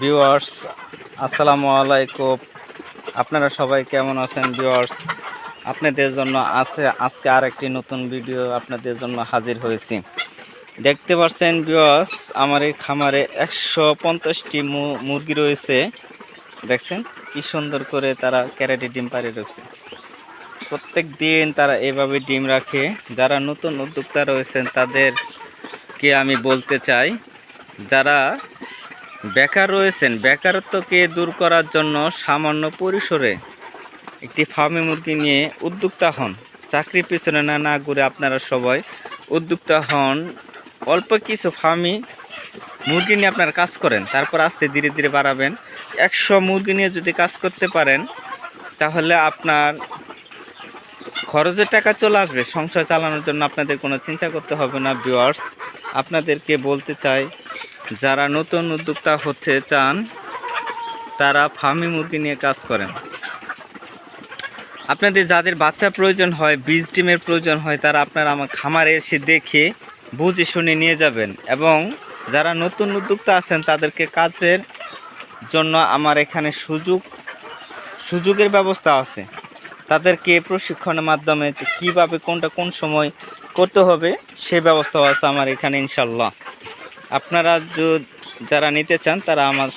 Viewers, আসসালামু আলাইকুম। আপনারা সবাই কেমন আছেন ভিউয়ার্স? আপনাদের জন্য আজকে আরেকটি নতুন ভিডিও আপনাদের জন্য হাজির হয়েছি। দেখতে পাচ্ছেন ভিউয়ার্স, আমার এই খামারে 150টি মুরগি রয়েছে। দেখছেন কি সুন্দর করে তারা ক্যারেটে ডিম পাড়ে রয়েছে। প্রত্যেক দিন তারা এভাবে ডিম রাখে। যারা নতুন উদ্যোক্তা রয়েছেন তাদেরকে আমি বলতে চাই, যারা বেকার রয়েছেন, বেকারত্বকে দূর করার জন্য সামান্য পরিসরে একটি ফার্মে মুরগি নিয়ে উদ্যোক্তা হন। চাকরির পিছনে না ঘুরে আপনারা সবাই উদ্যোক্তা হন। অল্প কিছু ফার্মে মুরগি নিয়ে আপনারা কাজ করেন, তারপর আস্তে ধীরে ধীরে বাড়াবেন। 100 মুরগি নিয়ে যদি কাজ করতে পারেন তাহলে আপনার খরচের টাকা চলে আসবে। সংসার চালানোর জন্য আপনাদের কোনো চিন্তা করতে হবে না। ভিউয়ার্স, আপনাদেরকে বলতে চাই, যারা নতুন উদ্যোক্তা হতে চান তারা ফার্মি মুরগি নিয়ে কাজ করেন। আপনাদের যাদের বাচ্চা প্রয়োজন হয়, বীজ ডিমের প্রয়োজন হয়, তারা আপনারা আমার খামারে এসে দেখে বুঝে শুনে নিয়ে যাবেন। এবং যারা নতুন উদ্যোক্তা আছেন তাদেরকে কাজের জন্য আমার এখানে সুযোগের ব্যবস্থা আছে। তাদেরকে প্রশিক্ষণের মাধ্যমে কিভাবে কোনটা কোন সময় করতে হবে সে ব্যবস্থাও আছে আমার এখানে ইনশাল্লাহ। আপনারা যারা নিতে চান তারা আমার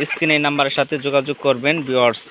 স্ক্রিনের নাম্বারের সাথে যোগাযোগ করবেন ভিউয়ার্স।